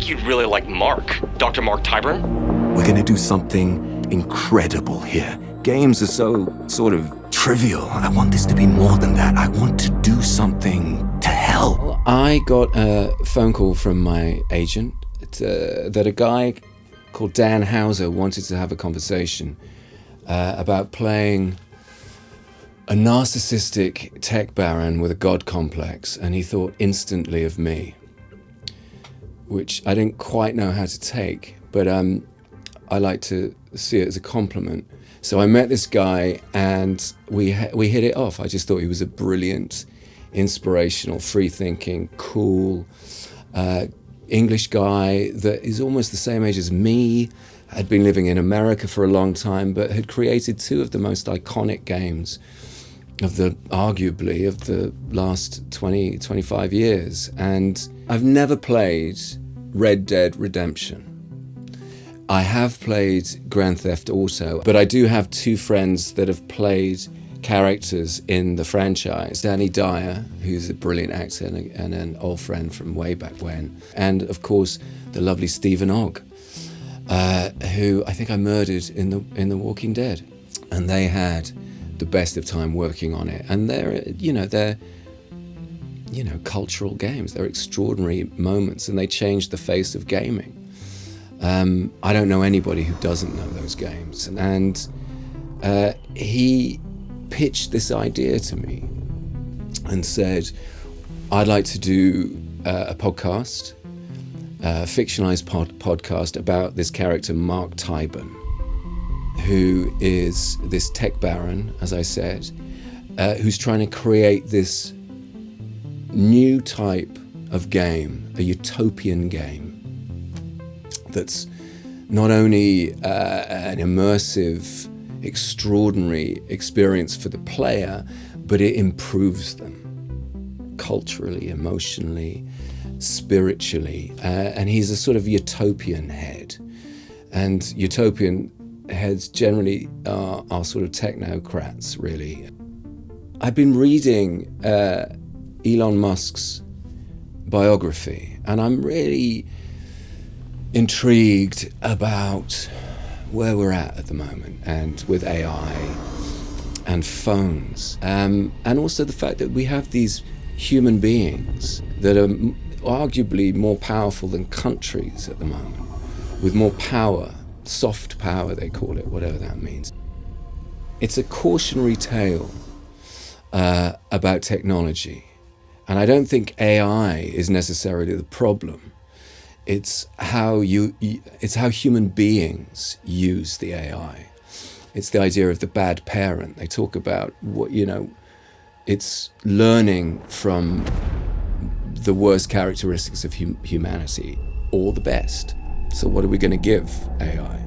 think you'd really like Mark, Dr. Mark Tyburn. We're going to do something incredible here. Games are so sort of trivial. I want this to be more than that. I want to do something to help. Well, I got a phone call from my agent that a guy called Dan Houser wanted to have a conversation about playing a narcissistic tech baron with a god complex, and he thought instantly of me, which I didn't quite know how to take, but I like to see it as a compliment. So I met this guy and we hit it off. I just thought he was a brilliant, inspirational, free-thinking, cool English guy that is almost the same age as me, had been living in America for a long time, but had created two of the most iconic games of arguably of the last 20, 25 years. And I've never played Red Dead Redemption. I have played Grand Theft Auto, but I do have two friends that have played characters in the franchise. Danny Dyer, who's a brilliant actor and an old friend from way back when. And of course, the lovely Stephen Ogg, who I think I murdered in the Walking Dead. And they had the best of time working on it. And they're cultural games. They're extraordinary moments, and they changed the face of gaming. I don't know anybody who doesn't know those games. And he pitched this idea to me and said, I'd like to do a podcast, a fictionalized podcast about this character, Mark Tyburn, who is this tech baron, as I said, who's trying to create this new type of game, a utopian game, that's not only an immersive, extraordinary experience for the player, but it improves them culturally, emotionally, spiritually. And he's a sort of utopian head. And utopian heads generally are sort of technocrats, really. I've been reading Elon Musk's biography, and I'm really intrigued about where we're at the moment, and with AI and phones, and also the fact that we have these human beings that are arguably more powerful than countries at the moment, with more power, soft power they call it, whatever that means. It's a cautionary tale about technology, and I don't think AI is necessarily the problem. It's how human beings use the AI. It's the idea of the bad parent. They talk about it's learning from the worst characteristics of humanity, or the best. So what are we going to give AI?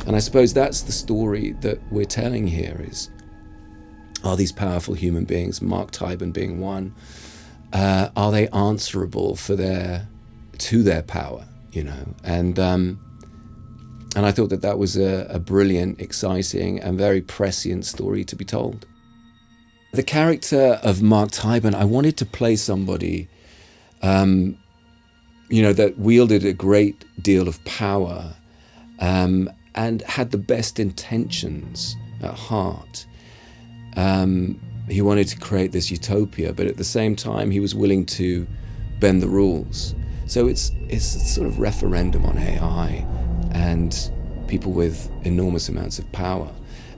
And I suppose that's the story that we're telling here is, are these powerful human beings, Mark Tyburn being one, are they answerable to their power, And I thought that was a brilliant, exciting, and very prescient story to be told. The character of Mark Tyburn, I wanted to play somebody, that wielded a great deal of power, and had the best intentions at heart. He wanted to create this utopia, but at the same time, he was willing to bend the rules. So it's a sort of referendum on AI and people with enormous amounts of power.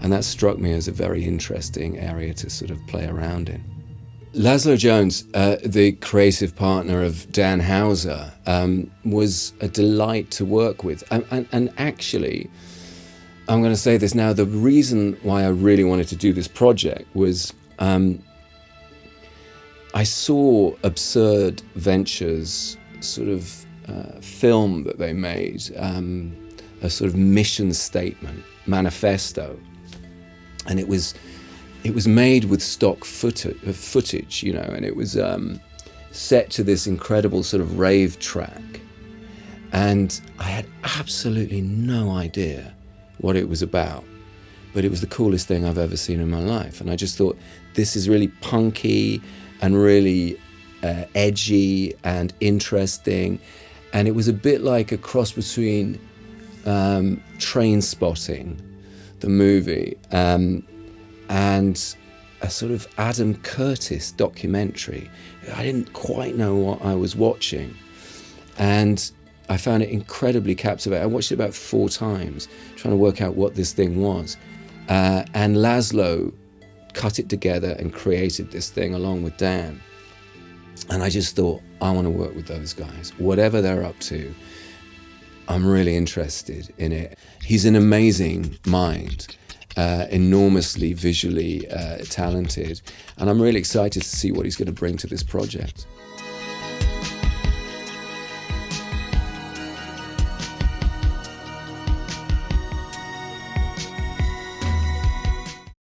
And that struck me as a very interesting area to sort of play around in. Laszlo Jones, the creative partner of Dan Houser, was a delight to work with. And actually, I'm going to say this now, the reason why I really wanted to do this project was I saw Absurd Ventures sort of film that they made, a sort of mission statement, manifesto. And it was made with stock footage, and it was set to this incredible sort of rave track. And I had absolutely no idea what it was about, but it was the coolest thing I've ever seen in my life. And I just thought, this is really punky and really edgy and interesting. And it was a bit like a cross between Train Spotting, the movie, and a sort of Adam Curtis documentary. I didn't quite know what I was watching, and I found it incredibly captivating. I watched it about 4 times, trying to work out what this thing was. And Laszlo cut it together and created this thing along with Dan. And I just thought, I want to work with those guys. Whatever they're up to, I'm really interested in it. He's an amazing mind, enormously visually talented, and I'm really excited to see what he's going to bring to this project.